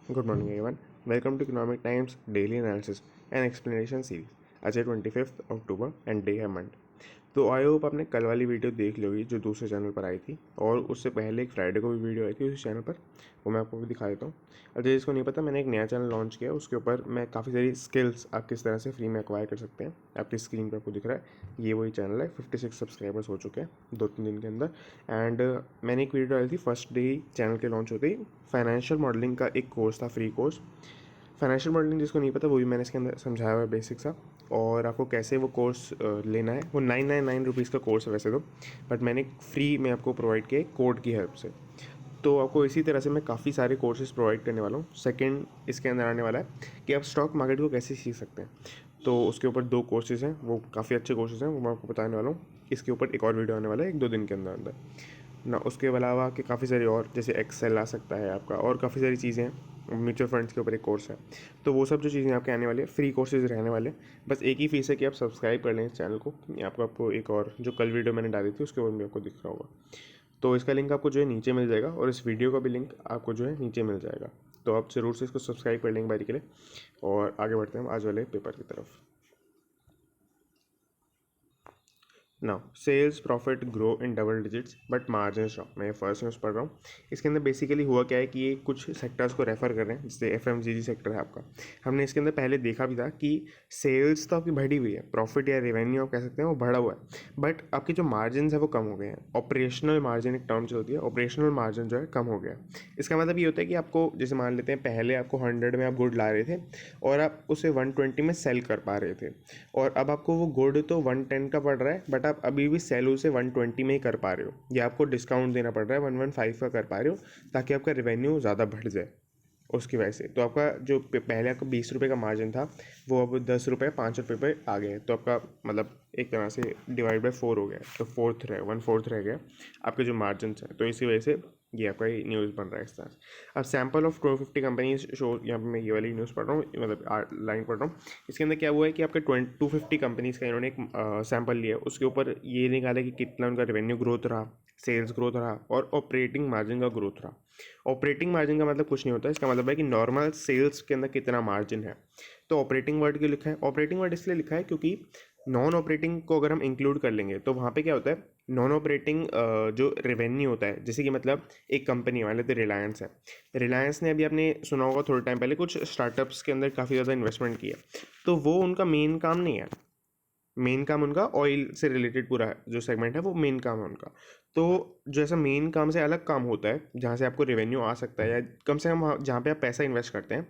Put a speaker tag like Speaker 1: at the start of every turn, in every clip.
Speaker 1: Good morning, everyone. Welcome to Economic Times Daily Analysis and Explanation Series. आज है 25 October and day है Monday. तो I hope आपने कल वाली वीडियो देख ली होगी जो दूसरे चैनल पर आई थी, और उससे पहले एक फ्राइडे को भी वीडियो आई थी उसी चैनल पर, वो मैं आपको भी दिखा देता हूँ। और जिसको नहीं पता, मैंने एक नया चैनल लॉन्च किया, उसके ऊपर मैं काफ़ी सारी स्किल्स आप किस तरह से फ्री में एक्वायर कर सकते हैं। आपकी स्क्रीन पर आपको दिख रहा है, ये वही चैनल है। 56 सब्सक्राइबर्स हो चुके हैं 2-3 दिन के अंदर। एंड मैंने एक वीडियो डाली थी फर्स्ट डे ही चैनल के लॉन्च होते ही। फाइनेंशियल मॉडलिंग का एक कोर्स था, फ्री कोर्स। फाइनेंशियल मॉडलिंग जिसको नहीं पता, वो भी मैंने इसके अंदर समझाया हुआ है बेसिक सा, और आपको कैसे वो कोर्स लेना है। वो 999 रुपीज़ का कोर्स है वैसे तो, बट मैंने फ्री में आपको प्रोवाइड किया कोड की हेल्प से। तो आपको इसी तरह से मैं काफ़ी सारे कोर्सेज प्रोवाइड करने वाला हूँ। सेकंड इसके अंदर आने वाला है कि आप स्टॉक मार्केट को कैसे सीख सकते हैं। तो उसके ऊपर 2 कोर्सेज हैं, वो काफ़ी अच्छे कोर्सेज हैं, वो मैं आपको बताने वाला हूँ। इसके ऊपर एक और वीडियो आने वाला है 1-2 दिन के अंदर अंदर ना। उसके अलावा कि काफ़ी सारी और, जैसे एक्सेल आ सकता है आपका, और काफ़ी सारी चीज़ें हैं। म्यूचुअल फंड्स के ऊपर एक कोर्स है। तो वो सब जो चीज़ें आपके आने वाले फ्री कोर्सेज रहने वाले। बस एक ही फीस है कि आप सब्सक्राइब कर लें इस चैनल को। आपको एक और जो कल वीडियो मैंने डाली थी उसके ऊपर भी आपको दिख रहा होगा। तो इसका लिंक आपको जो है नीचे मिल जाएगा, और इस वीडियो का भी लिंक आपको जो है नीचे मिल जाएगा। तो आप ज़रूर से इसको सब्सक्राइब कर लेंगे बारी के लिए। और आगे बढ़ते हैं आज वाले पेपर की तरफ। Now sales profit grow in double digits but margin drop. मैं फर्स्ट न्यूज़ पढ़ रहा हूँ। इसके अंदर बेसिकली हुआ क्या है कि ये कुछ सेक्टर्स को रेफर कर रहे हैं, जैसे एफएमजीजी सेक्टर है आपका। हमने इसके अंदर पहले देखा भी था कि सेल्स तो आपकी बढ़ी हुई है, प्रॉफिट या रेवेन्यू आप कह सकते हैं वो बढ़ा हुआ है, बट आपके जो मार्जिन है वो कम हो गए हैं। ऑपरेशनल मार्जिन एक टर्म चलती है, ऑपरेशनल मार्जिन जो है कम हो गया। इसका मतलब ये होता है कि आपको, जैसे मान लेते हैं पहले आपको 100 में आप गुड ला रहे थे और आप उसे 120 में सेल कर पा रहे थे, और अब आपको वो गुड तो 110 का पड़ रहा है, बट आप अभी भी सेल उसे 120 में ही कर पा रहे हो, या आपको डिस्काउंट देना पड़ रहा है 115 का कर पा रहे हो, ताकि आपका रेवेन्यू ज़्यादा बढ़ जाए उसकी वजह से। तो आपका जो पहले आपका 20 रुपये का मार्जिन था, वो अब 10 रुपये 5 रुपये पे आ गए। तो आपका मतलब एक तरह से डिवाइड बाई 4 हो गया, तो 1/4 रह गया आपके जो मार्जिन है। तो इसी वजह से ये आपका न्यूज़ बन रहा है इस तरह से। अब सैम्पल ऑफ 250 कंपनीज शो, यहाँ पे मैं ये वाली न्यूज़ पढ़ रहा हूँ, मतलब लाइन पढ़ रहा हूँ। इसके अंदर क्या हुआ है कि आपके 250 कंपनीज़ का इन्होंने एक सैम्पल लिया, उसके ऊपर ये निकाला कि कितना उनका रेवेन्यू ग्रोथ रहा, सेल्स ग्रोथ रहा, और ऑपरेटिंग मार्जिन का ग्रोथ रहा। ऑपरेटिंग मार्जिन का मतलब कुछ नहीं होता, इसका मतलब है कि नॉर्मल सेल्स के अंदर कितना मार्जिन है। तो ऑपरेटिंग वर्ड क्यों लिखा है? ऑपरेटिंग वर्ड इसलिए लिखा है क्योंकि नॉन ऑपरेटिंग को अगर हम इंक्लूड कर लेंगे तो वहाँ पे क्या होता है, नॉन ऑपरेटिंग जो रेवेन्यू होता है, जैसे कि मतलब एक कंपनी मान लेते रिलायंस है। रिलायंस ने अभी, आपने सुना होगा थोड़े टाइम पहले, कुछ स्टार्टअप्स के अंदर काफ़ी ज़्यादा इन्वेस्टमेंट किया। तो वो उनका मेन काम नहीं है। मेन काम उनका ऑयल से रिलेटेड पूरा जो सेगमेंट है वो मेन काम है उनका। तो जो ऐसा मेन काम से अलग काम होता है जहाँ से आपको रेवेन्यू आ सकता है, या कम से कम जहाँ पे आप पैसा इन्वेस्ट करते हैं,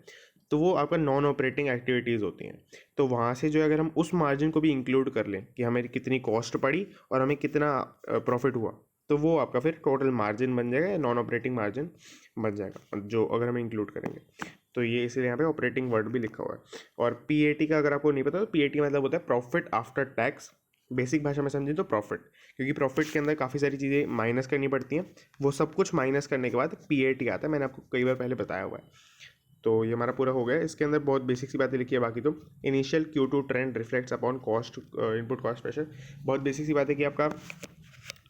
Speaker 1: तो वो आपका नॉन ऑपरेटिंग एक्टिविटीज़ होती हैं। तो वहाँ से जो है, अगर हम उस मार्जिन को भी इंक्लूड कर लें कि हमें कितनी कॉस्ट पड़ी और हमें कितना प्रॉफिट हुआ, तो वो आपका फिर टोटल मार्जिन बन जाएगा, या नॉन ऑपरेटिंग मार्जिन बन जाएगा, जो अगर हम इंक्लूड करेंगे। तो ये इसलिए यहाँ पे ऑपरेटिंग वर्ड भी लिखा हुआ है। और पीएटी का अगर आपको नहीं पता, तो पीएटी मतलब होता है प्रॉफिट आफ्टर टैक्स। बेसिक भाषा में समझें तो प्रॉफिट, क्योंकि प्रॉफिट के अंदर काफ़ी सारी चीज़ें माइनस करनी पड़ती हैं, वो सब कुछ माइनस करने के बाद पीएटी आता है। मैंने आपको कई बार पहले बताया हुआ है। तो ये हमारा पूरा हो गया। इसके अंदर बहुत बेसिक सी बातें लिखी है। बाकी तो initial Q2 trend reflects upon cost, input cost pressure. बहुत बेसिक सी बात है कि आपका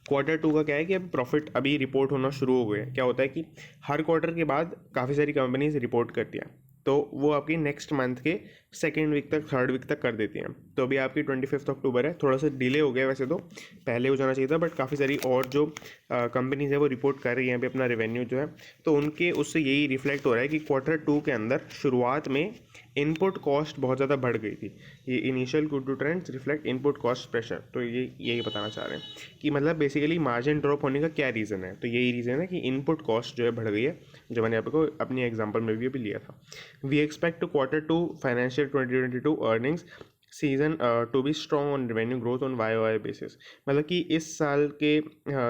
Speaker 1: Q2 का क्या है कि अब प्रॉफिट अभी रिपोर्ट होना शुरू हो गए। क्या होता है कि हर क्वार्टर के बाद काफ़ी सारी कंपनीज रिपोर्ट करती हैं, तो वो आपकी नेक्स्ट मंथ के सेकेंड वीक तक, थर्ड वीक तक कर देती हैं। तो अभी आपकी 25 अक्टूबर है, थोड़ा सा डिले हो गया, वैसे तो पहले हो जाना चाहिए था, बट काफ़ी सारी और जो कंपनीज है वो रिपोर्ट कर रही हैं अभी अपना रेवेन्यू जो है। तो उनके उससे यही रिफ्लेक्ट हो रहा है कि Q2 के अंदर शुरुआत में इनपुट कॉस्ट बहुत ज़्यादा बढ़ गई थी। ये initial Q2 trends reflect input cost pressure. तो ये यही बताना चाह रहे हैं कि मतलब बेसिकली मार्जिन ड्रॉप होने का क्या रीज़न है। तो यही रीज़न है कि इनपुट कॉस्ट जो है बढ़ गई है, जो मैंने आपको अपनी एग्जांपल में भी लिया था। We expect Q2 financial 2022 earnings season to be strong on revenue growth on YoY basis. मतलब कि इस साल के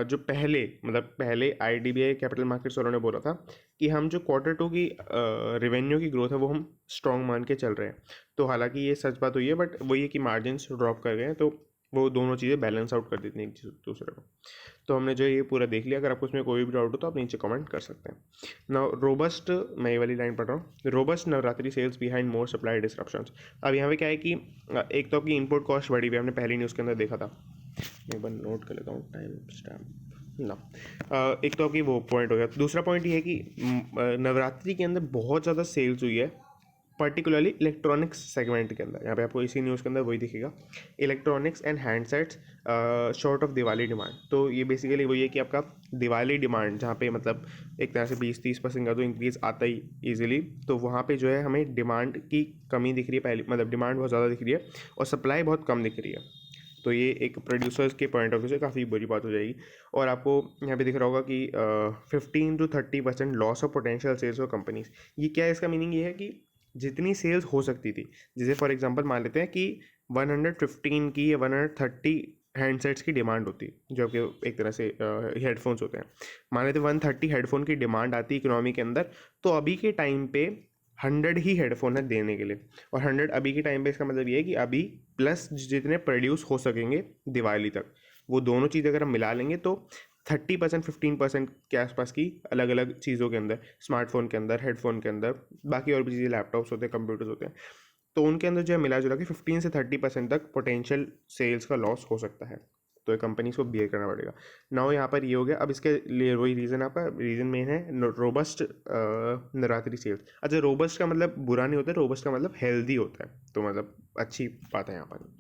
Speaker 1: जो पहले IDBI कैपिटल मार्केट्स वालों ने बोला था कि हम जो Q2 की रेवेन्यू की ग्रोथ है वो हम स्ट्रॉन्ग मान के चल रहे हैं। तो हालांकि ये सच बात हुई है, बट वही है कि मार्जिन ड्रॉप कर गए हैं, तो वो दोनों चीज़ें बैलेंस आउट कर देती हैं एक दूसरे को। तो हमने जो ये पूरा देख लिया। अगर आपको उसमें कोई भी डाउट हो तो आप नीचे कमेंट कर सकते हैं। नाउ रोबस्ट, मैं ये वाली लाइन पढ़ रहा हूँ। रोबस्ट नवरात्रि सेल्स बिहाइंड मोर सप्लाई डिस्ट्रप्शंस। अब यहाँ पे क्या है कि एक तो आपकी इनपुट कॉस्ट बढ़ी हुई है, हमने पहली न्यूज़ के अंदर देखा था। एक बार नोट कर लेता हूँ टाइम स्टैम्प। ना एक तो आपकी वो पॉइंट हो गया। दूसरा पॉइंट ये है कि नवरात्रि के अंदर बहुत ज़्यादा सेल्स हुई है, पर्टिकुलरली इलेक्ट्रॉनिक्स सेगमेंट के अंदर। यहाँ पे आपको इसी न्यूज़ के अंदर वही दिखेगा, electronics and handsets short of Diwali demand. तो ये बेसिकली वही है कि आपका दिवाली डिमांड जहाँ पे मतलब एक तरह से 20-30% का तो इंक्रीज़ आता ही ईजिली, तो वहाँ पे जो है हमें डिमांड की कमी दिख रही है पहले, मतलब डिमांड बहुत ज़्यादा दिख रही है और सप्लाई बहुत कम दिख रही है। तो ये एक प्रोड्यूसर्स के पॉइंट ऑफ व्यू से काफ़ी बुरी बात हो जाएगी। और आपको यहाँ पे दिख रहा होगा कि 15 to 30% loss of potential sales of companies. ये क्या है, इसका मीनिंग ये है कि जितनी सेल्स हो सकती थी, जैसे फॉर एग्जांपल मान लेते हैं कि 115 की या 130 हैंडसेट्स की डिमांड होती है, जो कि एक तरह से हेडफोन्स होते हैं। मान लेते हैं 130 हेडफोन की डिमांड आती है इकोनॉमी के अंदर, तो अभी के टाइम पे 100 ही हेडफोन है देने के लिए। और 100 अभी के टाइम पे, इसका मतलब ये है कि अभी प्लस जितने प्रोड्यूस हो सकेंगे दिवाली तक, वो दोनों चीज़ अगर हम मिला लेंगे तो 30% 15% के आसपास की अलग अलग चीज़ों के अंदर, स्मार्टफोन के अंदर, हेडफोन के अंदर, बाकी और भी चीज़ें, लैपटॉप्स होते हैं, कंप्यूटर्स होते हैं, तो उनके अंदर जो है मिला जुला के 15 से 30% तक पोटेंशियल सेल्स का लॉस हो सकता है। तो ये कंपनीज को बियर करना पड़ेगा। नाउ यहाँ पर ये हो गया। अब इसके लिए वही रीज़न, आपका रीज़न मेन है रोबस्ट नवरात्रि सेल्स। अच्छा, रोबस्ट का मतलब बुरा नहीं होता है, रोबस्ट का मतलब हेल्दी होता है, तो मतलब अच्छी बात है यहाँ पर।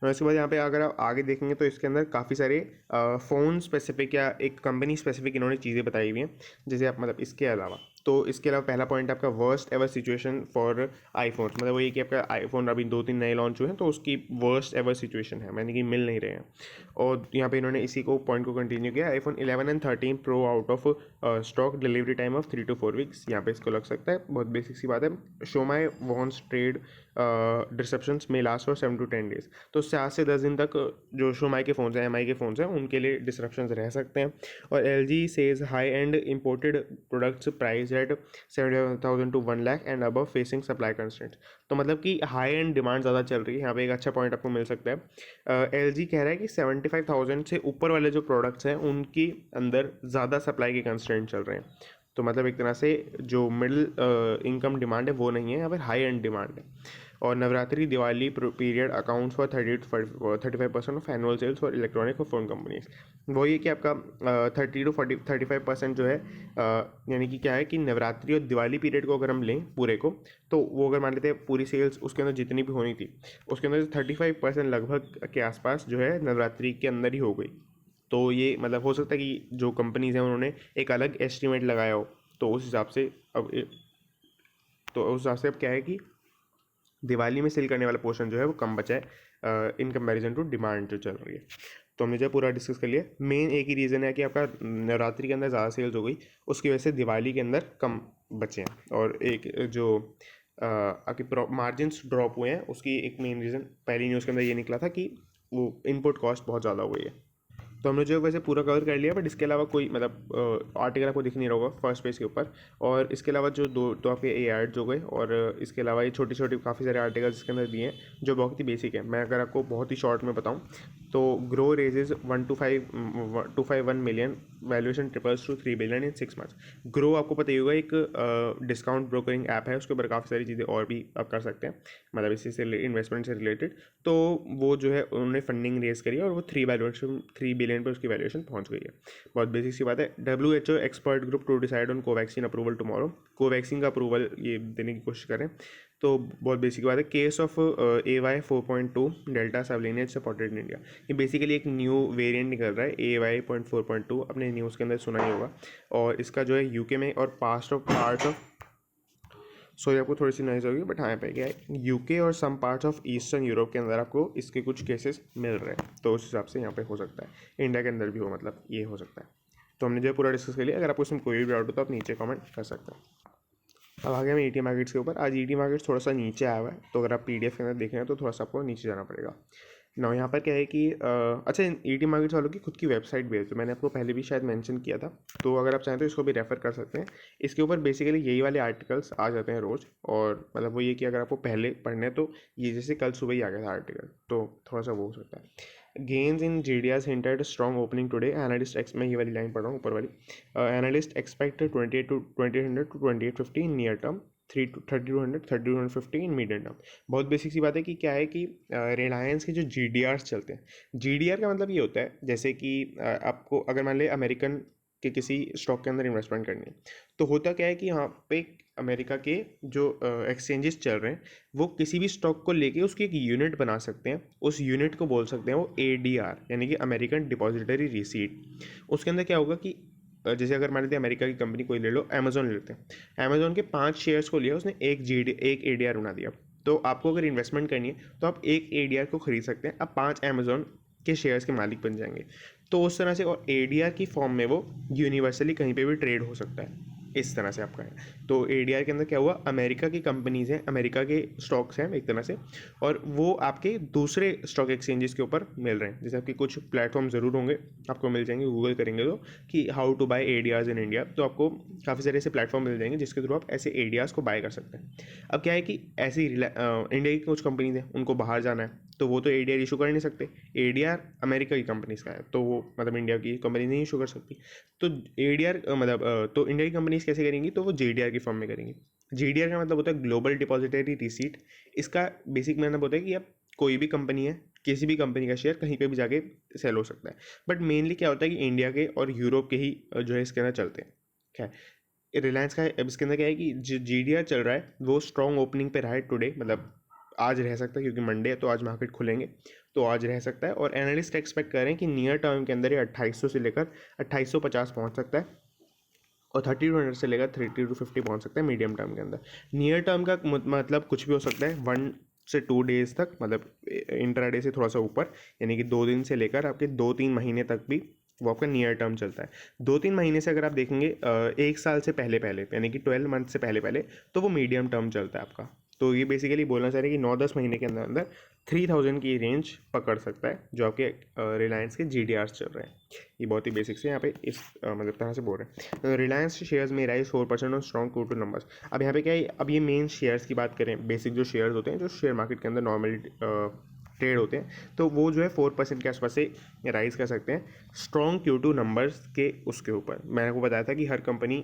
Speaker 1: और उसके बाद यहाँ पे अगर आप आगे देखेंगे तो इसके अंदर काफ़ी सारे फ़ोन स्पेसिफिक या एक कंपनी स्पेसिफिक इन्होंने चीज़ें बताई हुई हैं। जैसे आप मतलब इसके अलावा, तो इसके अलावा पहला पॉइंट आपका worst ever situation for iPhone, मतलब वो ये कि आपका आईफोन अभी 2-3 नए लॉन्च हुए हैं, तो उसकी वर्स्ट एवर सिचुएशन है, यानी कि मिल नहीं रहे हैं। और यहाँ पे इन्होंने इसी को पॉइंट को कंटिन्यू किया, iPhone 11 and 13 pro out of stock, delivery time of 3 to 4 weeks. यहाँ पे इसको लग सकता है, बहुत बेसिक सी बात है। शोमाई वॉन्ट्स ट्रेड डिसरप्शंस में लास्ट फॉर 7 to 10 डेज। तो 7 से 10 दिन तक जो शोमाई के फ़ोन्स हैं, एमआई के फ़ोन्स हैं, उनके लिए डिसरप्शंस रह सकते हैं। और LG says high end imported products price at 75,000 to 1 lakh and above facing supply constraints. तो मतलब कि हाई एंड डिमांड ज़्यादा चल रही है, यहाँ पे एक अच्छा पॉइंट आपको मिल सकता है। एलजी कह रहा है कि 75,000 से ऊपर वाले जो प्रोडक्ट्स हैं उनकी अंदर ज़्यादा सप्लाई के कंस्ट्रेंट चल रहे हैं। तो मतलब एक तरह से जो मिडिल इनकम डिमांड है वो नहीं है, यहाँ पर हाई एंड डिमांड है। और Navratri Diwali period account for 30 to 35% of annual sales for electronic और फोन कंपनीज। वही है कि आपका 30 to 35% जो है, यानी कि क्या है कि नवरात्रि और दिवाली पीरियड को अगर हम लें पूरे को, तो वो अगर मान लेते हैं पूरी सेल्स उसके अंदर जितनी भी होनी थी, उसके अंदर 35% लगभग के आसपास जो है नवरात्रि के अंदर ही हो गई। तो ये मतलब हो सकता है कि जो कंपनीज हैं उन्होंने एक अलग एस्टिमेट लगाया हो, तो उस हिसाब से अब क्या है कि दिवाली में सेल करने वाला पोर्शन जो है वो कम बचा है इन कंपैरिजन टू डिमांड जो चल रही है। तो हमने जो पूरा डिस्कस कर लिया, मेन एक ही रीज़न है कि आपका नवरात्रि के अंदर ज़्यादा सेल्स हो गई, उसकी वजह से दिवाली के अंदर कम बचे हैं। और एक जो आपकी मार्जिन्स ड्रॉप हुए हैं, उसकी एक मेन रीज़न पहली न्यूज़ के अंदर ये निकला था कि वो इनपुट कॉस्ट बहुत ज़्यादा हो गई है। तो हमने जो वैसे पूरा कवर कर लिया, बट इसके अलावा कोई मतलब आर्टिकल आपको दिख नहीं रहा होगा फर्स्ट पेज के ऊपर। और इसके अलावा जो दो तो आपके ए एड्स हो गए, और इसके अलावा ये छोटी छोटी काफ़ी सारे आर्टिकल्स इसके अंदर दिए हैं जो बहुत ही बेसिक है। मैं अगर आपको बहुत ही शॉर्ट में बताऊं तो Groww raises 251 million, valuation triples to 3 billion in 6 months। Groww आपको पता ही होगा, एक डिस्काउंट ब्रोकरिंग ऐप है, उसके ऊपर काफ़ी सारी चीज़ें और भी आप कर सकते हैं, मतलब इसी से इन्वेस्टमेंट से रिलेटेड। तो वो जो है उन्होंने फंडिंग रेज करी है और वो 3 बिलियन पर उसकी वैल्यूएशन पहुंच गई है। बहुत बेसिक सी बात है। WHO expert group to decide on Covaxin approval tomorrow. Covaxin का अप्रूवल ये देने की कोशिश करें। तो बहुत बेसिक बात है। Case of AY 4.2 delta sublineage supported in India. ये बेसिकली एक न्यू वेरिएंट निकल रहा है AY.4.2, अपने न्यूज़ के अंदर सुना ही होगा। और इसका जो है यूके में और पार्ट्स ऑफ सॉरी आपको थोड़ी सी नॉइज़ होगी, बट हाँ यहाँ पे क्या है, यूके और some parts of eastern Europe के अंदर आपको इसके कुछ केसेस मिल रहे हैं, तो उस हिसाब से यहाँ पे हो सकता है इंडिया के अंदर भी हो, मतलब ये हो सकता है। तो हमने जो है पूरा डिस्कस कर लिया। अगर आपको इसमें कोई भी डाउट हो तो आप नीचे कमेंट कर सकते हैं। अब आ गया मैं ईटी मार्केट्स के ऊपर। आज ईटी मार्केट्स थोड़ा सा नीचे आया हुआ है, तो अगर आप PDF के अंदर देख रहे हैं तो थोड़ा सा आपको नीचे जाना पड़ेगा। ना यहाँ पर क्या है कि अच्छा, ईटी मार्केट्स वालों की खुद की वेबसाइट भी है, तो मैंने आपको पहले भी शायद मेंशन किया था, तो अगर आप चाहें तो इसको भी रेफ़र कर सकते हैं। इसके ऊपर बेसिकली यही वाले आर्टिकल्स आ जाते हैं रोज़, और मतलब वो ये कि अगर आपको पहले पढ़ने तो ये जैसे कल सुबह ही आ गया था आर्टिकल, तो थोड़ा सा वो हो सकता है। गेन्स इन GDS hinted strong opening today, analyst x, मैं ये वाली लाइन पढ़ रहा हूँ ऊपर वाली। Analyst expect 2800 to 2850 in near term, 30 to 100, 30 to 150 in medium term. बहुत बेसिक सी बात है कि क्या है कि रिलायंस के जो GDRs चलते हैं, GDR का मतलब ये होता है जैसे कि आपको अगर मान ले अमेरिकन के किसी स्टॉक के अंदर इन्वेस्टमेंट करनी है, तो होता क्या है कि यहाँ पे अमेरिका के जो एक्सचेंजेस चल रहे हैं वो किसी भी स्टॉक को लेके उसकी एक यूनिट बना सकते हैं। उस यूनिट को बोल सकते हैं वो ADR, यानी कि अमेरिकन डिपॉजिटरी रिसीट। उसके अंदर क्या होगा कि जैसे अगर मान लीजिए अमेरिका की कंपनी कोई ले लो, अमेजोन ले लेते हैं। अमेजोन के 5 शेयर्स को लिया, उसने एक ADR बना दिया। तो आपको अगर इन्वेस्टमेंट करनी है तो आप एक ADR को खरीद सकते हैं, आप 5 अमेजोन के शेयर्स के मालिक बन जाएंगे। तो उस तरह से, और ADR की फॉर्म में वो यूनिवर्सली कहीं पे भी ट्रेड हो सकता है, इस तरह से आपका है। तो ADR के अंदर क्या हुआ, अमेरिका की कंपनीज हैं, अमेरिका के स्टॉक्स हैं एक तरह से, और वो आपके दूसरे स्टॉक एक्सचेंजेस के ऊपर मिल रहे हैं। जैसे आपके कुछ प्लेटफॉर्म ज़रूर होंगे, आपको मिल जाएंगे, गूगल करेंगे तो, कि how to buy ADRs in India, तो आपको काफ़ी सारे ऐसे प्लेटफॉर्म मिल जाएंगे जिसके थ्रू आप ऐसे ADRs को बाय कर सकते हैं। अब क्या है कि ऐसी इंडिया की कुछ कंपनीज हैं, उनको बाहर जाना है तो वो तो ADR इशू कर नहीं सकते। ADR अमेरिका की कंपनीज का है, तो वो मतलब इंडिया की कंपनी नहीं इशू कर सकती। तो ADR तो इंडिया की कंपनीज कैसे करेंगी, तो वो JDR की फॉर्म में करेंगी। JDR का मतलब होता है ग्लोबल डिपॉजिटरी रिसीट। इसका बेसिक मतलब होता है कि अब कोई भी कंपनी है, किसी भी कंपनी का शेयर कहीं पे भी जाके सेल हो सकता है। बट मेनली क्या होता है कि इंडिया के और यूरोप के ही जो है इसके अंदर चलते हैं। क्या है रिलायंस का, अब इसके अंदर क्या है कि जो GDR चल रहा है वो स्ट्रॉन्ग ओपनिंग पे रहा है टुडे, मतलब आज रह सकता है क्योंकि मंडे है तो आज मार्केट खुलेंगे, तो आज रह सकता है। और एनालिस्ट एक्सपेक्ट कर रहे हैं कि नियर टर्म के अंदर ये 2800 से लेकर 2850 पहुंच सकता है, और 30 to 100 से लेकर 30 to 50 पहुंच सकता है मीडियम टर्म के अंदर। नियर टर्म का मतलब कुछ भी हो सकता है, 1 से 2 डेज तक, मतलब इंट्राडे से थोड़ा सा ऊपर, यानी कि 2 दिन से लेकर आपके 2-3 महीने तक भी वो आपका नियर टर्म चलता है। 2-3 महीने से अगर आप देखेंगे 1 साल से पहले पहले, यानी कि 12 मंथ से पहले पहले, तो वो मीडियम टर्म चलता है आपका। तो ये बेसिकली बोलना चाह रहे हैं कि 9-10 महीने के अंदर अंदर 3000 की रेंज पकड़ सकता है जो आपके रिलायंस के GDRs चल रहे हैं। ये बहुत ही बेसिक से यहाँ पे इस मतलब तरह से बोल रहे हैं। तो रिलायंस शेयर्स में राइज 4% और स्ट्रॉन्ग Q2 नंबर्स। अब यहाँ पे क्या है, अब ये मेन शेयर्स की बात करें, बेसिक जो शेयर्स होते हैं जो शेयर मार्केट के अंदर नॉर्मली ट्रेड होते हैं, तो वो जो है 4% के आसपास से राइज कर सकते हैं स्ट्रॉन्ग Q2 नंबर्स के उसके ऊपर। मैंने आपको बताया था कि हर कंपनी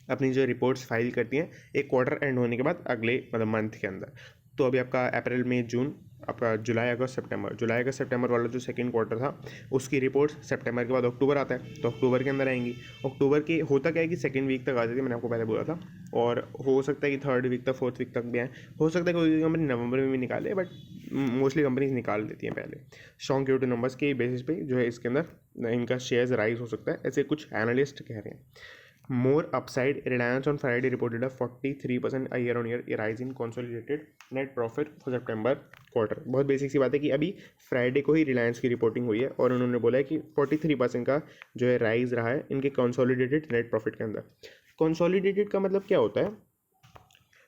Speaker 1: अपनी जो रिपोर्ट्स फाइल करती हैं एक क्वार्टर एंड होने के बाद अगले मतलब मंथ के अंदर। तो अभी आपका अप्रैल मई जून, आपका जुलाई अगस्त सितंबर वाला जो सेकंड क्वार्टर था उसकी रिपोर्ट्स सितंबर के बाद अक्टूबर आता है, तो अक्टूबर के अंदर आएंगी। अक्टूबर के होता क्या है कि सेकंड वीक तक आ जाती है, मैंने आपको पहले बोला था, और हो सकता है कि थर्ड वीक तक, फोर्थ वीक तक भी आए। हो सकता है कोई कंपनी नवंबर में भी निकाले, बट मोस्टली कंपनीज निकाल देती हैं पहले। स्ट्रॉन्ग Q2 नंबर्स के बेसिस पे जो है इसके अंदर इनका शेयर्स राइज हो सकता है, ऐसे कुछ एनालिस्ट कह रहे हैं। More upside, Reliance on Friday reported a 43% year-on-year rise in consolidated net profit for September quarter। बहुत बेसिक सी बात है कि अभी फ्राइडे को ही रिलायंस की रिपोर्टिंग हुई है और उन्होंने बोला है कि 43% का जो है राइज रहा है इनके कंसोलिडेटेड नेट प्रॉफिट के अंदर। कंसोलिडेटेड का मतलब क्या होता है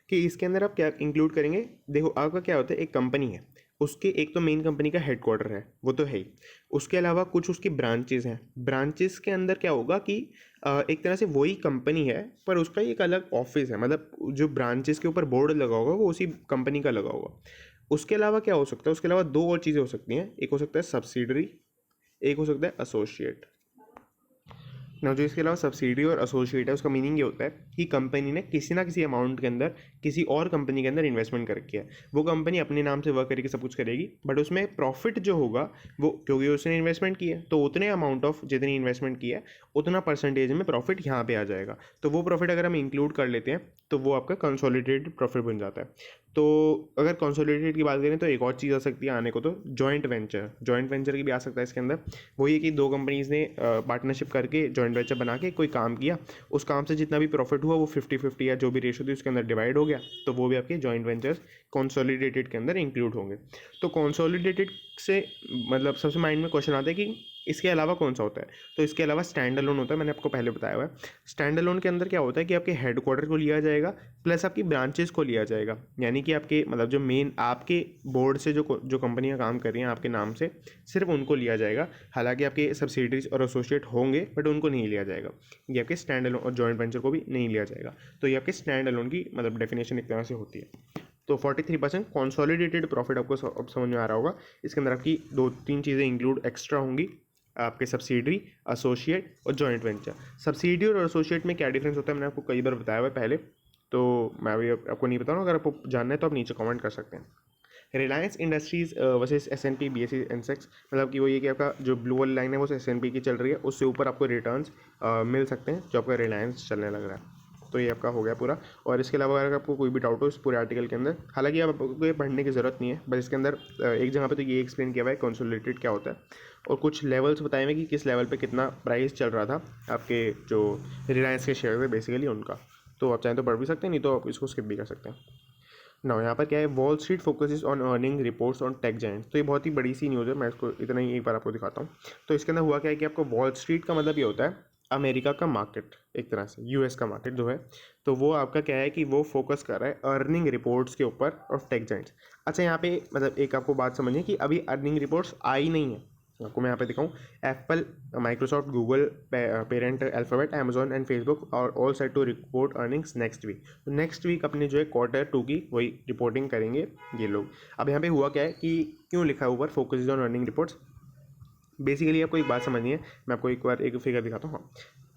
Speaker 1: कि इसके अंदर आप क्या इंक्लूड करेंगे। देखो आपका क्या होता है, एक कंपनी है, उसके एक तो मेन कंपनी का हेडक्वार्टर है, वो तो है ही, उसके अलावा कुछ उसकी ब्रांचेस हैं। ब्रांचेस के अंदर क्या होगा कि एक तरह से वही कंपनी है पर उसका एक अलग ऑफिस है, मतलब जो ब्रांचेस के ऊपर बोर्ड लगा होगा वो उसी कंपनी का लगा होगा। उसके अलावा क्या हो सकता है, उसके अलावा दो और चीज़ें हो सकती हैं, एक हो सकता है सब्सिडरी, एक हो सकता है एसोसिएट ना। जो इसके अलावा सब्सिडी और एसोसिएट है, उसका मीनिंग ये होता है कि कंपनी ने किसी ना किसी अमाउंट के अंदर किसी और कंपनी के अंदर इन्वेस्टमेंट कर रखी है। वो कंपनी अपने नाम से वर्क करके सब कुछ करेगी, बट उसमें प्रॉफिट जो होगा वो, क्योंकि उसने इन्वेस्टमेंट की है तो उतने अमाउंट ऑफ जितनी इन्वेस्टमेंट की है उतना परसेंटेज में प्रॉफिट यहाँ पे आ जाएगा। तो वो प्रॉफिट अगर हम इंक्लूड कर लेते हैं तो वो आपका कंसोलिडेटेड प्रॉफिट बन जाता है। तो अगर कंसोलिडेटेड की बात करें तो एक और चीज़ आ सकती है आने को, तो जॉइंट वेंचर की भी आ सकता है इसके अंदर। वही है कि दो कंपनीज़ ने पार्टनरशिप करके जॉइंट वेंचर बना के कोई काम किया, उस काम से जितना भी प्रॉफिट हुआ वो 50-50 या जो भी रेशो थी उसके अंदर डिवाइड हो गया, तो वो भी आपके जॉइंट वेंचर्स कंसोलिडेटेड के अंदर इंक्लूड होंगे। तो कंसोलिडेटेड से मतलब सबसे माइंड में क्वेश्चन आता है कि इसके अलावा कौन सा होता है। तो इसके अलावा स्टैंड अलोन होता है, मैंने आपको पहले बताया हुआ है। स्टैंड अलोन के अंदर क्या होता है कि आपके हेडक्वार्टर को लिया जाएगा प्लस आपकी ब्रांचेस को लिया जाएगा, यानी कि आपके मतलब जो मेन आपके बोर्ड से जो कंपनियां काम कर रही हैं आपके नाम से, सिर्फ उनको लिया जाएगा। हालांकि आपके सब्सिडरीज और एसोसिएट होंगे बट उनको नहीं लिया जाएगा। ये आपके स्टैंड अलोन और जॉइंट वेंचर को भी नहीं लिया जाएगा। तो ये आपके स्टैंड अलोन की मतलब डेफिनेशन एक तरह से होती है। तो 43% कॉन्सोलिडेटेड प्रॉफिट आपको अब समझ में आ रहा होगा। इसके अंदर आपकी 2-3 चीज़ें इंक्लूड एक्स्ट्रा होंगी, आपके सब्सिडरी, एसोसिएट और जॉइंट वेंचर। सब्सिडरी और एसोसिएट में क्या डिफरेंस होता है मैंने आपको कई बार बताया हुआ है पहले। तो मैं अभी आपको नहीं बता रहा हूँ, अगर आपको जानना है तो आप नीचे कमेंट कर सकते हैं। Reliance industries versus S&P BSE Sensex, मतलब कि वो ये कि आपका जो ब्लू वाली लाइन है वो S&P की चल रही है, उससे ऊपर आपको रिटर्न्स मिल सकते हैं जो आपका रिलायंस चलने लग रहा है। तो ये आपका हो गया पूरा। और इसके अलावा अगर आपको कोई भी डाउट हो इस पूरे आर्टिकल के अंदर, हालांकि आपको ये पढ़ने की ज़रूरत नहीं है, बस इसके अंदर एक जगह पे तो ये एक्सप्लेन किया हुआ है कंसोलिडेटेड क्या होता है, और कुछ लेवल्स बताए हुए कि किस लेवल पे कितना प्राइस चल रहा था आपके जो रिलायंस के शेयर थे बेसिकली उनका। तो आप चाहें तो पढ़ भी सकते हैं, नहीं तो आप इसको स्किप भी कर सकते हैं। ना यहाँ पर क्या है, wall street focuses on earning reports on tech giants. तो ये बहुत ही बड़ी सी न्यूज़ है, मैं इसको इतना ही एक बार आपको दिखाता हूँ। तो इसके अंदर हुआ क्या है कि आपको वॉल स्ट्रीट का मतलब ये होता है अमेरिका का मार्केट, एक तरह से यूएस का मार्केट जो है, तो वो आपका क्या है कि वो फोकस कर रहा है अर्निंग रिपोर्ट्स के ऊपर ऑफ टेक जायंट्स। अच्छा, यहाँ पे मतलब एक आपको बात समझिए कि अभी अर्निंग रिपोर्ट्स आई नहीं है। आपको मैं यहाँ पे दिखाऊँ, Apple, Microsoft, Google parent Alphabet, Amazon and Facebook are all set to report earnings next week. तो नेक्स्ट वीक अपने जो है Q2 की वही रिपोर्टिंग करेंगे ये लोग। अब यहाँ पे हुआ क्या है कि क्यों लिखा है ऊपर focus on earning reports, basically आपको एक बात समझनी है, मैं आपको एक बार एक फिगर दिखाता हूँ।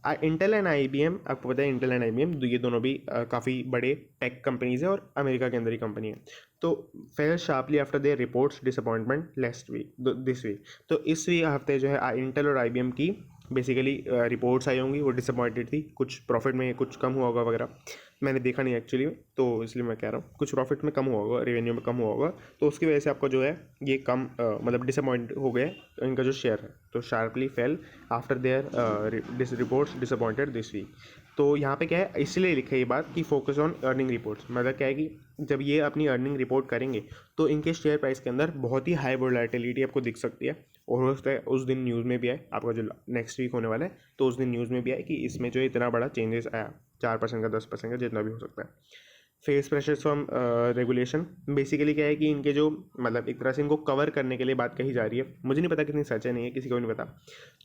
Speaker 1: हाँ, इंटेल एंड IBM, आपको पता है इंटेल एंड IBM ये दोनों भी काफ़ी बड़े टेक कंपनीज है और अमेरिका के अंदर ही कंपनी है। तो fell sharply after their reports disappointment last week this week. तो इस हफ्ते जो है इंटेल और IBM की बेसिकली रिपोर्ट्स आई होंगी, वो डिसअपॉइंटेड थी, कुछ प्रॉफिट में कुछ कम हुआ होगा वगैरह, मैंने देखा नहीं एक्चुअली में, तो इसलिए मैं कह रहा हूँ कुछ प्रॉफिट में कम हुआ होगा, रेवेन्यू में कम हुआ होगा, तो उसकी वजह से आपका जो है ये कम मतलब डिसअपॉइंट हो गया इनका जो शेयर है। तो sharply fell after their reports disappointed this week. तो यहाँ पे क्या है, इसलिए लिखा है ये बात कि फोकस ऑन अर्निंग रिपोर्ट्स, मतलब क्या है कि जब ये अपनी अर्निंग रिपोर्ट करेंगे तो इनके शेयर प्राइस के अंदर बहुत ही हाई वोलेटिलिटी आपको दिख सकती है। और हो सकता है उस दिन न्यूज़ में भी आए, आपका जो नेक्स्ट वीक होने वाला है तो उस दिन न्यूज़ में भी आए कि इसमें जो इतना बड़ा चेंजेस आया, 4% का 10% का जितना भी हो सकता है। Face pressure from regulation, basically क्या है कि इनके जो मतलब एक तरह से इनको कवर करने के लिए बात कही जा रही है, मुझे नहीं पता कितनी सच है नहीं है, किसी को नहीं पता।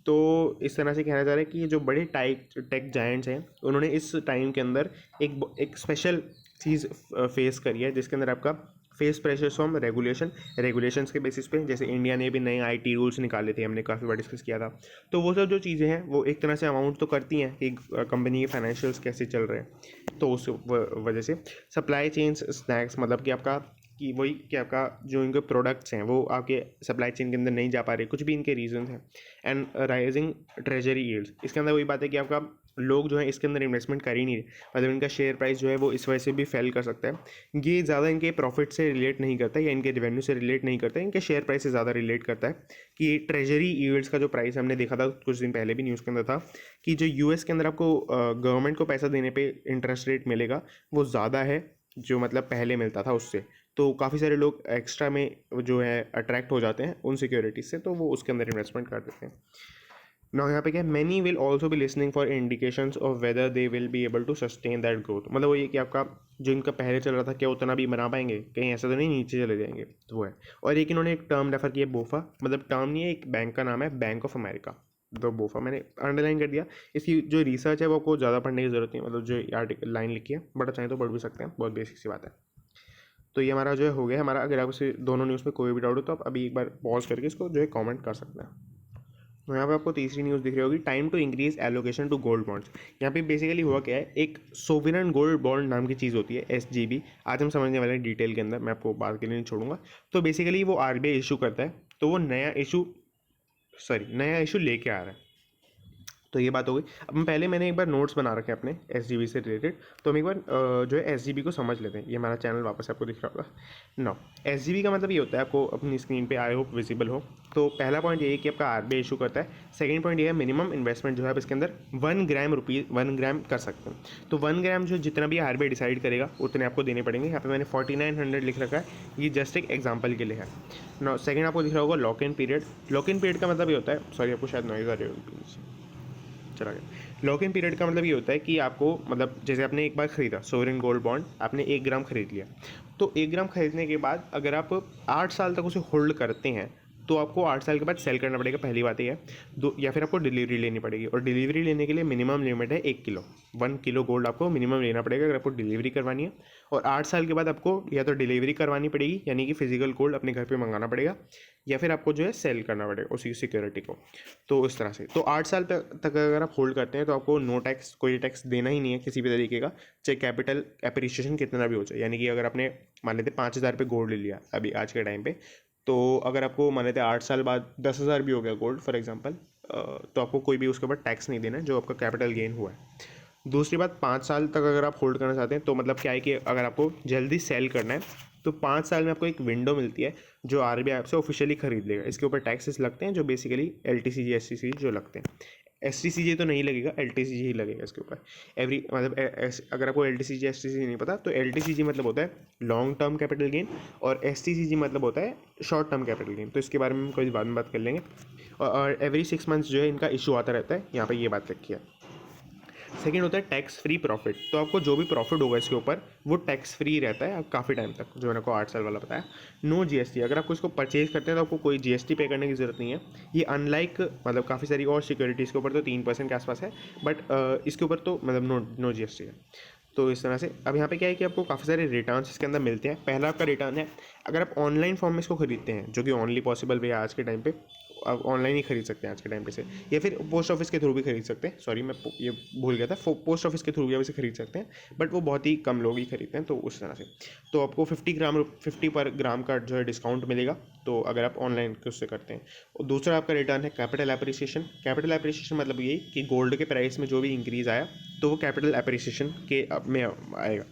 Speaker 1: तो इस तरह से कहना जा रहा है कि ये जो बड़े टेक जायंट्स हैं उन्होंने इस टाइम के अंदर एक स्पेशल चीज़ फेस करी है, जिसके अंदर आपका फेस प्रेशर फ्रॉम रेगुलेशंस के बेसिस पे, जैसे इंडिया ने भी नए IT रूल्स निकाले थे, हमने काफ़ी बार डिस्कस किया था। तो वो सब जो चीज़ें हैं वो एक तरह से अमाउंट तो करती हैं कि कंपनी के फाइनेंशियल्स कैसे चल रहे हैं। तो उस वजह से सप्लाई चेन्स स्नैक्स, मतलब कि आपका कि वही कि आपका जो इनके प्रोडक्ट्स हैं वो आपके सप्लाई चेन के अंदर नहीं जा पा रहे, कुछ भी इनके रीजन हैं। एंड राइजिंग ट्रेजरी यील्ड्स, इसके अंदर वही बात है कि आपका लोग जो है इसके अंदर इन्वेस्टमेंट कर ही नहीं रहे, मतलब इनका शेयर प्राइस जो है वो इस वजह से भी फेल कर सकता है। ये ज़्यादा इनके प्रॉफिट से रिलेट नहीं करता है या इनके रेवेन्यू से रिलेट नहीं करता है, इनके शेयर प्राइस से ज़्यादा रिलेट करता है कि ट्रेजरी यील्ड्स का जो प्राइस हमने देखा था कुछ दिन पहले भी न्यूज़ के अंदर था कि जो US के अंदर आपको गवर्नमेंट को पैसा देने पर इंटरेस्ट रेट मिलेगा वो ज़्यादा है जो मतलब पहले मिलता था उससे। तो काफ़ी सारे लोग एक्स्ट्रा में जो है अट्रैक्ट हो जाते हैं उन सिक्योरिटीज से, तो वो उसके अंदर इन्वेस्टमेंट कर देते हैं। ना यहाँ पे क्या है, many will also be listening for indications of whether they will be able to sustain that growth, मतलब वो ये कि आपका जो इनका पहले चल रहा था क्या उतना भी बना पाएंगे, कहीं ऐसा तो नहीं नीचे चले जाएंगे, तो वो है। और एक इन्होंने एक टर्म रेफर किया बोफा, मतलब टर्म नहीं है, एक बैंक का नाम है, बैंक ऑफ अमेरिका। तो बोफा मैंने अंडरलाइन कर दिया। इसकी जो रिसर्च है वो आपको ज़्यादा पढ़ने की ज़रूरत नहीं, मतलब जो आर्टिकल लाइन लिखी है, बट चाहें तो पढ़ भी सकते हैं, बहुत बेसिक सी बात है। तो ये हमारा जो है हो गया हमारा। अगर आप इसे दोनों न्यूज़ में कोई भी डाउट हो तो आप अभी एक बार पॉज करके इसको जो है कमेंट कर सकते हैं। तो यहाँ पे आपको तीसरी न्यूज़ दिख रही होगी, time to increase allocation to gold bonds. यहाँ पे बेसिकली हुआ क्या है, एक सोवरेन गोल्ड बॉन्ड नाम की चीज़ होती है SGB, आज हम समझने वाले हैं डिटेल के अंदर, मैं आपको बात के लिए नहीं छोड़ूंगा। तो बेसिकली वो RBI इशू करता है, तो वो नया इशू लेके आ रहा है। तो ये बात हो गई। अब मैंने एक बार नोट्स बना रखे हैं अपने SGB से रिलेटेड, तो हम एक बार जो है SGB को समझ लेते हैं। ये हमारा चैनल वापस आपको दिख रहा होगा ना। SGB का मतलब ये होता है, आपको अपनी स्क्रीन पे आई होप विजिबल हो। तो पहला पॉइंट ये है कि आपका RBI इशू करता है। सेकंड पॉइंट ये है मिनिमम इन्वेस्टमेंट जो है आप इसके अंदर 1 ग्राम कर सकते हैं। तो 1 ग्राम जो जितना भी RBI डिसाइड करेगा उतने आपको देने पड़ेंगे। यहाँ पे मैंने 4900 लिख रखा है, ये जस्ट एक एग्जाम्पल के लिए है ना। सेकंड आपको दिख रहा होगा lock in period. Lock in period का मतलब ये होता है, सॉरी आपको शायद नॉइज़ आ रही होगी, चला गया। लॉक इन पीरियड का मतलब ये होता है कि आपको मतलब जैसे आपने एक बार खरीदा सोवरेन गोल्ड बॉन्ड, आपने 1 ग्राम खरीद लिया, तो 1 ग्राम खरीदने के बाद अगर आप 8 साल तक उसे होल्ड करते हैं तो आपको 8 साल के बाद सेल करना पड़ेगा, पहली बात ये है। दो, या फिर आपको डिलीवरी लेनी पड़ेगी, और डिलीवरी लेने के लिए मिनिमम लिमिट है 1 किलो, 1 किलो गोल्ड आपको मिनिमम लेना पड़ेगा अगर आपको डिलीवरी करवानी है। और 8 साल के बाद आपको या तो डिलीवरी करवानी पड़ेगी, यानी कि फिजिकल गोल्ड अपने घर पे मंगाना पड़ेगा, या फिर आपको जो है सेल करना पड़ेगा उसी सिक्योरिटी को। तो इस तरह से तो 8 साल तक अगर आप होल्ड करते हैं तो आपको नो टैक्स, कोई टैक्स देना ही नहीं है किसी भी तरीके का, चाहे कैपिटल एप्रिसिएशन कितना भी हो जाए। यानी कि अगर आपने मान लेते 5,000 पे गोल्ड ले लिया अभी आज के टाइम पे, तो अगर आपको मान लेते 8 साल बाद 10,000 भी हो गया गोल्ड फॉर एग्जांपल, तो आपको कोई भी उसके ऊपर टैक्स नहीं देना है जो आपका कैपिटल गेन हुआ है। दूसरी बात, 5 साल तक अगर आप होल्ड करना चाहते हैं तो मतलब क्या है कि अगर आपको जल्दी सेल करना है तो 5 साल में आपको एक विंडो मिलती है जो आरबीआई आपसे ऑफिशियली खरीद लेगा। इसके ऊपर टैक्सेस लगते हैं जो बेसिकली LTCG STCG जो लगते हैं। STCG तो नहीं लगेगा, LTCG ही लगेगा इसके ऊपर। एवरी मतलब अगर आपको LTCG STCG नहीं पता तो LTCG मतलब होता है लॉन्ग टर्म कैपिटल गेन, और STCG मतलब होता है शॉर्ट टर्म कैपिटल गेन। तो इसके बारे में हम कोई बाद में बात कर लेंगे। और एवरी 6 मंथ्स जो है इनका इशू आता रहता है, यहाँ पर ये बात रखी है। सेकेंड होता है टैक्स फ्री प्रॉफिट। तो आपको जो भी प्रॉफिट होगा इसके ऊपर वो टैक्स फ्री रहता है काफ़ी टाइम तक, जो मैंने आपको 8 साल वाला बताया। नो GST, अगर आपको इसको परचेज करते हैं तो आपको कोई GST पे करने की ज़रूरत नहीं है। ये अनलाइक मतलब काफ़ी सारी और सिक्योरिटीज़ के ऊपर तो 3% के आसपास है, बट इसके ऊपर तो मतलब नो GST है। तो इस तरह से अब यहाँ पे क्या है कि आपको काफ़ी सारे रिटर्न्स इसके अंदर मिलते हैं। पहला आपका रिटर्न है अगर आप ऑनलाइन फॉर्म में इसको खरीदते हैं, जो कि ओनली पॉसिबल भी है आज के टाइम पे। आप ऑनलाइन ही खरीद सकते हैं आज के टाइम पे से, या फिर पोस्ट ऑफिस के थ्रू भी खरीद सकते हैं। सॉरी मैं ये भूल गया था, पोस्ट ऑफिस के थ्रू भी आप इसे खरीद सकते हैं, बट वो बहुत ही कम लोग ही खरीदते हैं। तो उस तरह से तो आपको 50 पर ग्राम का जो है डिस्काउंट मिलेगा, तो अगर आप ऑनलाइन उससे करते हैं। और दूसरा आपका रिटर्न है कैपिटल एप्रिसिएशन। कैपिटल एप्रिसिएशन मतलब यही कि गोल्ड के प्राइस में जो भी इंक्रीज़ आया तो वो कैपिटल एप्रिसिएशन के में आएगा।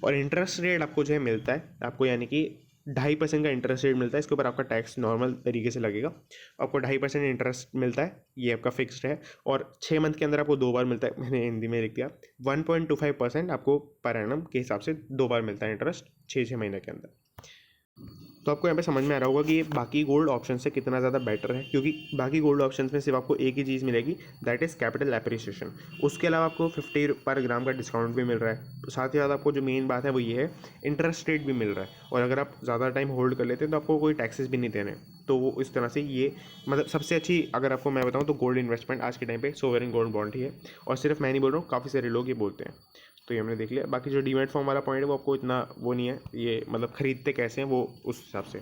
Speaker 1: और इंटरेस्ट रेट आपको जो है मिलता है आपको, यानी कि 2.5% का इंटरेस्ट रेट मिलता है। इसके ऊपर आपका टैक्स नॉर्मल तरीके से लगेगा। आपको 2.5% इंटरेस्ट मिलता है, ये आपका फिक्स्ड है, और 6 मंथ के अंदर आपको 2 बार मिलता है। मैंने हिंदी में लिख दिया, 1.25% आपको पर एनम के हिसाब से 2 बार मिलता है इंटरेस्ट 6 महीने के अंदर। तो आपको यहाँ पे समझ में आ रहा होगा कि ये बाकी गोल्ड ऑप्शन से कितना ज़्यादा बेटर है, क्योंकि बाकी गोल्ड ऑप्शन में सिर्फ आपको एक ही चीज़ मिलेगी, दैट इज़ कैपिटल एप्रिसिएशन। उसके अलावा आपको 50 पर ग्राम का डिस्काउंट भी मिल रहा है। तो साथ ही साथ आपको जो मेन बात है वो ये है, इंटरेस्ट रेट भी मिल रहा है। और अगर आप ज़्यादा टाइम होल्ड कर लेते हैं तो आपको कोई टैक्सेस भी नहीं देने। तो वो इस तरह से ये मतलब सबसे अच्छी अगर आपको मैं बताऊँ तो गोल्ड इन्वेस्टमेंट आज के टाइम पे सोवरेन गोल्ड बॉन्ड ही है। और सिर्फ मैं नहीं बोल रहा हूँ, काफ़ी सारे लोग ये बोलते हैं। तो ये हमने देख लिया। बाकी जो डीमैट फॉर्म वाला पॉइंट है वो आपको इतना वो नहीं है, ये मतलब खरीदते कैसे हैं वो उस हिसाब से।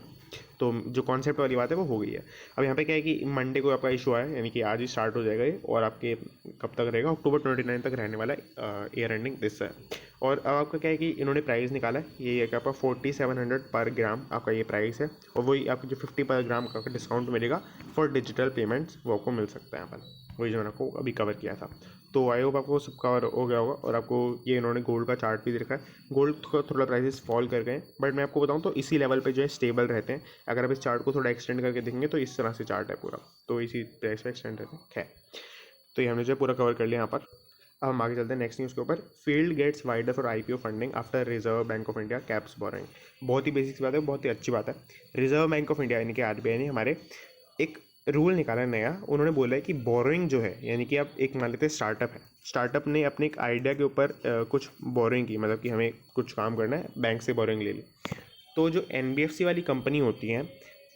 Speaker 1: तो जो कॉन्सेप्ट वाली बात है वो हो गई है। अब यहाँ पे क्या है कि मंडे को आपका इशू आया, यानी कि आज ही स्टार्ट हो जाएगा ये, और आपके कब तक रहेगा, अक्टूबर 29 तक रहने वाला है, ईयर एंडिंग दिस है। और अब आपका क्या है कि इन्होंने प्राइस निकाला है, ये है कि आपका 4700 पर ग्राम आपका ये प्राइस है। और वही आपको जो 50 पर ग्राम का डिस्काउंट मिलेगा फॉर डिजिटल पेमेंट्स वो आपको मिल सकता है यहाँ पर, वही जो मैंने आपको अभी कवर किया था। तो आई होप आपको सब कवर हो गया होगा। और आपको ये इन्होंने गोल्ड का चार्ट भी दे रखा है। गोल्ड का थोड़ा प्राइसेस फॉल कर गए, बट मैं आपको बताऊँ तो इसी लेवल पे जो है स्टेबल रहते हैं। अगर आप इस चार्ट को थोड़ा एक्सटेंड करके देखेंगे तो इस तरह से चार्ट है पूरा, तो इसी प्राइस पे एक्सटेंड रहते हैं। खैर, तो ये हमने जो पूरा कवर कर लिया यहाँ पर। अब हम आगे चलते हैं नेक्स्ट न्यूज़ के ऊपर। Field gets wider for IPO funding after Reserve Bank of India caps borrowing. बहुत ही बेसिक बात है, बहुत ही अच्छी बात है। रिजर्व बैंक ऑफ इंडिया यानी कि RBI ने हमारे एक रूल निकाला है नया। उन्होंने बोला है कि बोरोइंग जो है, यानी कि आप एक मान लेते हैं स्टार्टअप है, स्टार्टअप ने अपने एक आइडिया के ऊपर कुछ बोरोइंग की, मतलब कि हमें कुछ काम करना है, बैंक से बोरोइंग ले ली। तो जो NBFC वाली कंपनी होती हैं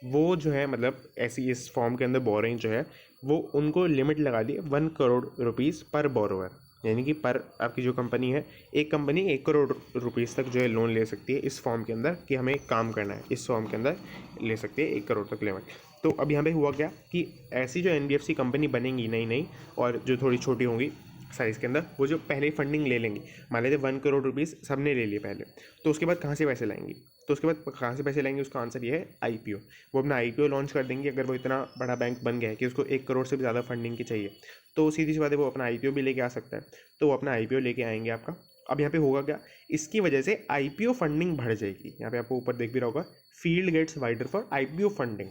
Speaker 1: वो जो है मतलब ऐसी इस फॉर्म के अंदर बोरोइंग जो है वो उनको लिमिट लगा दी 1 करोड़ रुपीज़ पर बोरोवर। यानी कि पर आपकी जो कंपनी है, एक कंपनी 1 करोड़ रुपीज़ तक जो है लोन ले सकती है इस फॉर्म के अंदर, कि हमें काम करना है इस फॉर्म के अंदर ले सकती है 1 करोड़ तक लिमिट। तो अब यहाँ पे हुआ क्या कि ऐसी जो NBFC कंपनी बनेंगी नई नई, और जो थोड़ी छोटी होंगी साइज़ के अंदर, वो जो पहले फंडिंग ले लेंगी, मान लेते 1 करोड़ रुपीज़ सब ने ले लिए पहले, तो उसके बाद कहाँ से पैसे लाएंगी? तो उसके बाद कहाँ से पैसे लाएंगे, उसका आंसर ये है IPO। वो अपना IPO लॉन्च कर देंगे। अगर वो इतना बड़ा बैंक बन गया है कि उसको 1 करोड़ से भी ज़्यादा फंडिंग की चाहिए, तो सीधी सी बात है वो अपना IPO भी लेके आ सकता है। तो वो अपना IPO लेके आएंगे आपका। अब यहाँ पे होगा क्या, इसकी वजह से IPO फंडिंग बढ़ जाएगी। यहाँ पे आपको ऊपर देख भी रहा होगा, field gets wider for IPO funding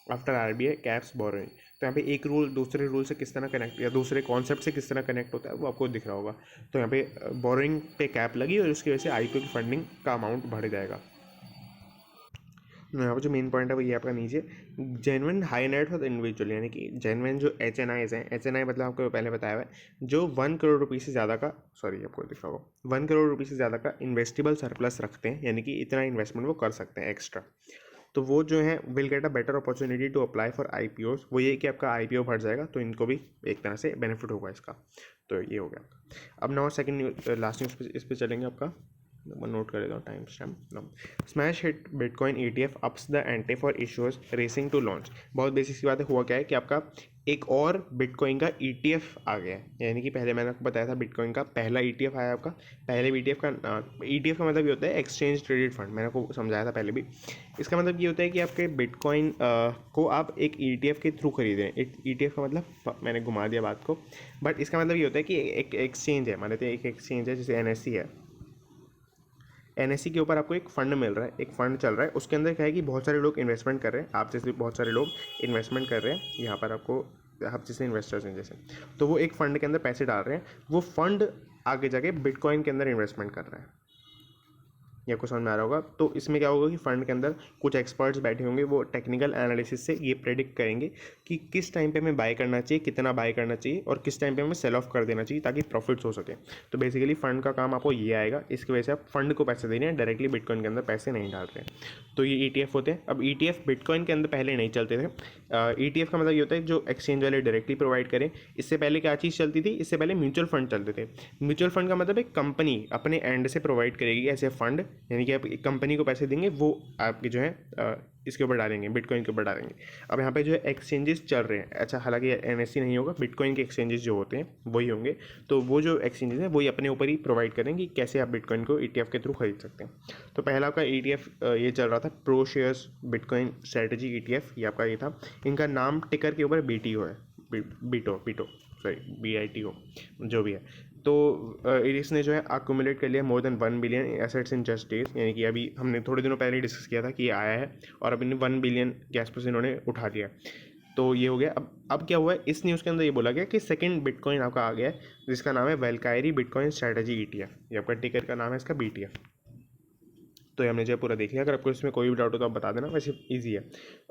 Speaker 1: after RBI caps borrowing. तो यहाँ पे एक रूल दूसरे रूल से किस तरह कनेक्ट, या दूसरे कॉन्सेप्ट से किस तरह कनेक्ट होता है वो आपको दिख रहा होगा। तो यहाँ पे बोरोइंग पे कैप लगी और उसकी वजह से IPO की फंडिंग का अमाउंट बढ़ जाएगा। यहाँ पर जो मेन पॉइंट है वो ये आपका नीचे, genuine high net worth individual, यानी कि जेन्युइन जो HNIs हैं, HNI मतलब आपको पहले बताया हुआ है, जो 1 करोड़ रुपये से ज़्यादा का, सॉरी आपको दिखा होगा, 1 करोड़ रुपये से ज़्यादा का इन्वेस्टेबल सरप्लस रखते हैं, यानी कि इतना इन्वेस्टमेंट वो कर सकते हैं एक्स्ट्रा। तो वो जो है will get a better opportunity to apply for IPOs। वो ये कि आपका IPO बढ़ जाएगा तो इनको भी एक तरह से बेनिफिट होगा इसका। तो ये हो गया। अब now second news, last news पे इस पे चलेंगे आपका। मैं नोट कर देता हूँ time stamp. Smash hit bitcoin ETF ups the ante for issuers racing to launch. बहुत बेसिक सी बात है, हुआ क्या है कि आपका एक और बिटकॉइन का ETF आ गया है। यानी कि पहले मैंने आपको बताया था बिटकॉइन का पहला ETF आया आपका। पहले ETF का ETF का मतलब ये होता है एक्सचेंज ट्रेडेड फंड, मैंने आपको समझाया था पहले भी। इसका मतलब ये होता है कि आपके बिटकॉइन को आप एक ETF के थ्रू खरीद रहे हैं। एक ETF का मतलब मैंने घुमा दिया बात को, बट इसका मतलब ये होता है कि एक एक्सचेंज है, मान लेते हैं एक एक्सचेंज है जैसे NSE है। NSE के ऊपर आपको एक फ़ंड मिल रहा है, एक फ़ंड चल रहा है, उसके अंदर क्या है कि बहुत सारे लोग इन्वेस्टमेंट कर रहे हैं, आप जैसे बहुत सारे लोग इन्वेस्टमेंट कर रहे हैं यहाँ पर आपको, आप जैसे इन्वेस्टर्स हैं जैसे, तो वो एक फ़ंड के अंदर पैसे डाल रहे हैं, वो फंड आगे जाके बिटकॉइन के अंदर इन्वेस्टमेंट कर रहा है। ये आपको समझ में आ रहा होगा। तो इसमें क्या होगा कि फ़ंड के अंदर कुछ एक्सपर्ट्स बैठे होंगे, वो टेक्निकल एनालिसिस से ये प्रेडिक्ट करेंगे कि किस टाइम पे हमें बाय करना चाहिए, कितना बाय करना चाहिए और किस टाइम पे हमें सेल ऑफ कर देना चाहिए ताकि प्रॉफिट्स हो सके। तो बेसिकली फ़ंड का काम आपको ये आएगा, इसकी वजह से आप फंड को पैसे दे रहे हैं, डायरेक्टली बिटकॉइन के अंदर पैसे नहीं डाल रहे हैं। तो ये ETF होते हैं। अब ETF बिटकॉइन के अंदर पहले नहीं चलते थे। ETF का मतलब ये होता है जो एक्सचेंज वाले डायरेक्टली प्रोवाइड करें। इससे पहले क्या चीज़ चलती थी, इससे पहले म्यूचुअल फंड चलते थे। म्यूचुअल फंड का मतलब एक कंपनी अपने एंड से प्रोवाइड करेगी ऐसे फंड, यानी कि आप एक कंपनी को पैसे देंगे, वो आपके जो है इसके ऊपर डालेंगे, बिटकॉइन के ऊपर डालेंगे। अब यहाँ पे जो है एक्सचेंजेस चल रहे हैं, अच्छा हालांकि NSE नहीं होगा, बिटकॉइन के एक्सचेंजेस जो होते हैं वही होंगे। तो वो जो एक्सचेंजेस हैं वही अपने ऊपर ही प्रोवाइड करेंगे कि कैसे आप बिटकॉइन को ETF के थ्रू खरीद सकते हैं। तो पहला आपका ETF ये चल रहा था, pro shares bitcoin strategy ETF, ये आपका ये था। इनका नाम टिकर के ऊपर BTO है, बीटो सॉरी BITO जो भी है। तो इसने जो है अक्यूमुलेट कर लिया more than 1 billion assets in just days, यानी कि अभी हमने थोड़े दिनों पहले डिस्कस किया था कि ये आया है और अब इन्हें 1 बिलियन के आसपास इन्होंने उठा लिया। तो ये हो गया। अब क्या हुआ है, इस न्यूज़ के अंदर ये बोला गया कि सेकंड बिटकॉइन आपका आ गया है जिसका नाम है वैलकायरी बिटकॉइन स्ट्रेटजी ETF। ये आपका टिकर का नाम है इसका BTF। तो ये हमने जो है पूरा देख लिया। अगर आपको इसमें कोई भी डाउट हो तो आप बता देना, वैसे इजी है।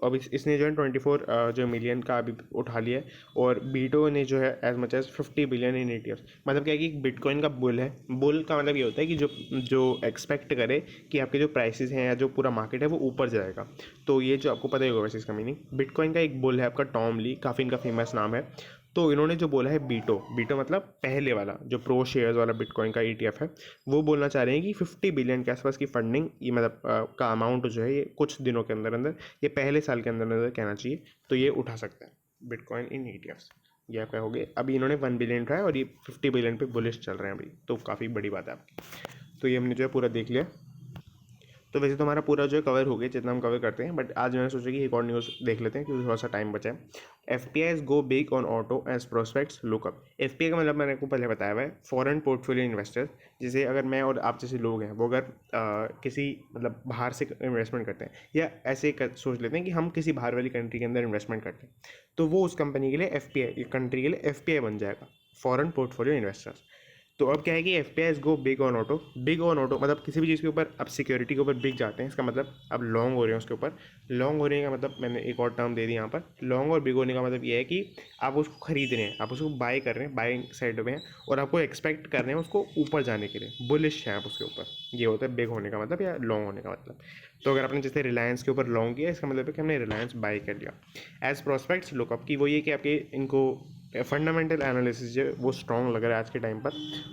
Speaker 1: अब इसने जो है 24 जो मिलियन का अभी उठा लिया है, और बीटो ने जो है as much as 50 billion in ETFs। मतलब क्या है कि बिटकॉइन का बुल है। बुल का मतलब ये होता है कि जो एक्सपेक्ट करे कि आपके जो प्राइसेस हैं या जो पूरा मार्केट है वो ऊपर जाएगा। तो ये जो आपको पता ही होगा वैसे इसका मीनिंग। बिटकॉइन का एक बुल है आपका टॉम ली, काफ़ी इनका फेमस नाम है। तो इन्होंने जो बोला है बीटो, बीटो मतलब पहले वाला जो प्रो शेयर्स वाला बिटकॉइन का ETF है, वो बोलना चाह रहे हैं कि 50 बिलियन के आसपास की फंडिंग, ये मतलब का अमाउंट जो है ये कुछ दिनों के अंदर अंदर, ये पहले साल के अंदर अंदर कहना चाहिए, तो ये उठा सकता है बिटकॉइन इन ETFs। ये आपका हो गया। अभी इन्होंने 1 बिलियन उठाया और ये 50 बिलियन पे बुलिश चल रहे हैं अभी, तो काफ़ी बड़ी बात है आपकी। तो ये हमने जो है पूरा देख लिया। तो वैसे तो हमारा पूरा जो है कवर हो गया जितना हम कवर करते हैं, बट आज मैंने सोचा कि एक और न्यूज़ देख लेते हैं क्योंकि थोड़ा सा टाइम बचा है। FPIs go big on auto as prospects look up. FPI का मतलब मैंने आपको पहले बताया हुआ है, फॉरेन पोर्टफोलियो इन्वेस्टर्स। जैसे अगर मैं और आप जैसे लोग हैं, वो अगर किसी मतलब बाहर से इन्वेस्टमेंट करते हैं, या ऐसे सोच लेते हैं कि हम किसी बाहर वाली कंट्री के अंदर इन्वेस्टमेंट करते हैं, तो वो उस कंपनी के लिए FPI, कंट्री के लिए FPI बन जाएगा, फॉरेन पोर्टफोलियो इन्वेस्टर्स। तो अब क्या है कि FPIs go big on auto. Big on auto मतलब किसी भी चीज़ के ऊपर अब सिक्योरिटी के ऊपर बिग जाते हैं, इसका मतलब अब लॉन्ग हो रहे हैं उसके ऊपर। लॉन्ग होने का मतलब मैंने एक और टर्म दे दी यहाँ पर। लॉन्ग और बिग होने का मतलब ये है कि आप उसको खरीद रहे हैं, आप उसको बाय कर रहे हैं, बाइंग साइड में हैं, और आपको एक्सपेक्ट कर रहे हैं उसको ऊपर जाने के लिए, बुलिश हैं आप उसके ऊपर। ये होता है बिग होने का मतलब या लॉन्ग होने का मतलब। तो अगर आपने जैसे रिलायंस के ऊपर लॉन्ग किया, इसका मतलब है कि हमने रिलायंस बाय कर लिया। एज प्रोस्पेक्ट्स लुकअप की वो ये कि आपके इनको फंडामेंटल एनालिसिस जो है वो स्ट्रॉन्ग लग रहा है आज के टाइम पर,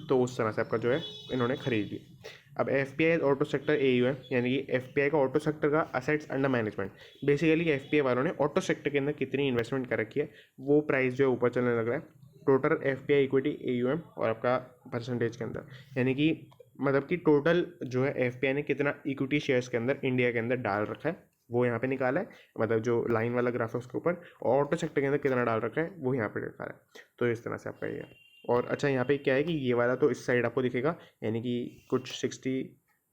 Speaker 1: तो उस तरह से आपका जो है इन्होंने खरीद लिया। अब FPI ऑटो सेक्टर AUM, यानी कि FPI का ऑटो सेक्टर का assets under management. Basically FPI वालों ने ऑटो सेक्टर के अंदर कितनी इन्वेस्टमेंट कर रखी है, वो प्राइस जो है ऊपर चलने लग रहा है। टोटल FPI इक्विटी AUM और आपका परसेंटेज के अंदर, यानी कि मतलब कि टोटल जो है FPI ने कितना इक्विटी शेयर्स के अंदर इंडिया के अंदर डाल रखा है, वो यहाँ पे निकाला है। मतलब जो लाइन वाला ग्राफ है उसके ऊपर, और ऑटो सेक्टर के अंदर कितना डाल रखा है वो यहाँ पे निकाला है। तो इस तरह से आपका ये है। और अच्छा यहाँ पे क्या है कि ये वाला तो इस साइड आपको दिखेगा, यानी कि कुछ 60,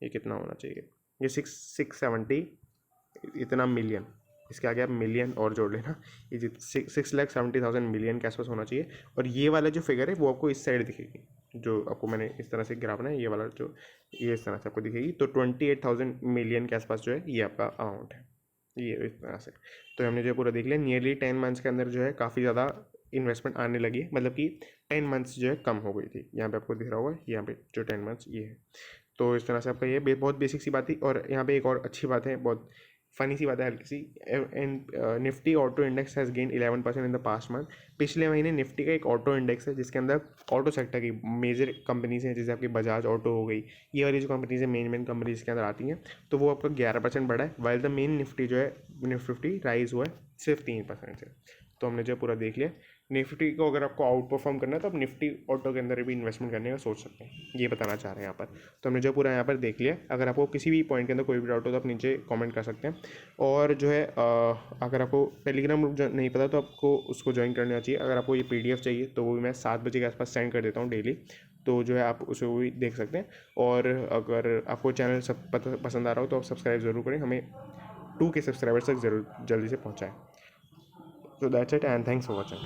Speaker 1: ये कितना होना चाहिए, ये 670 इतना मिलियन, इसके आगे आप मिलियन और जोड़ लेना, ये 6,70,000 मिलियन के आसपास होना चाहिए। और ये वाला जो फिगर है वो आपको इस साइड दिखेगी, जो आपको मैंने इस तरह से ग्राफ बनाया, ये वाला जो ये इस तरह से आपको दिखेगी। तो 28,000 मिलियन के आसपास जो है ये आपका अमाउंट है, ये इस तरह से। तो हमने जो पूरा देख लिया, नियरली 10 मंथ्स के अंदर जो है काफ़ी ज़्यादा इन्वेस्टमेंट आने लगी है, मतलब कि 10 मंथ्स जो है कम हो गई थी। यहाँ पे आपको दिख रहा होगा, यहाँ पे जो 10 मंथ्स ये है। तो इस तरह से आपका ये बहुत बेसिक सी बात थी। और यहाँ पे एक और अच्छी बात है बहुत, फनी सी बात है हल्की सी, and Nifty auto index has gain 11% in the past month. पिछले महीने निफ्टी का एक ऑटो इंडेक्स है जिसके अंदर ऑटो सेक्टर की मेजर कंपनीज हैं, जैसे आपकी बजाज ऑटो हो गई, ये वाली जो कंपनीज हैं मेन कंपनीज के अंदर आती हैं, तो वो आपका 11% बढ़ा है, वाइल द मेन निफ्टी जो है निफ्टी राइज हुआ है सिर्फ 3% से। तो हमने जो पूरा देख लिया निफ्टी को, अगर आपको आउट परफॉर्म करना है तो आप निफ्टी ऑटो के अंदर भी इन्वेस्टमेंट करने का सोच सकते हैं, ये बताना चाह रहे हैं यहाँ पर। तो हमने जो पूरा यहाँ पर देख लिया, अगर आपको किसी भी पॉइंट के अंदर कोई भी डाउट हो तो आप नीचे कमेंट कर सकते हैं। और जो है अगर आपको टेलीग्राम ग्रुप नहीं पता तो आपको उसको ज्वाइन करना चाहिए। अगर आपको ये PDF चाहिए तो वो भी मैं 7 बजे के आसपास सेंड कर देता हूँ डेली, तो जो है आप उसे भी देख सकते हैं। और अगर आपको चैनल सब पसंद आ रहा हो तो आप सब्सक्राइब ज़रूर करें, हमें 2K सब्सक्राइबर्स तक ज़रूर जल्दी से पहुँचाएँ। So that's it and thanks for watching.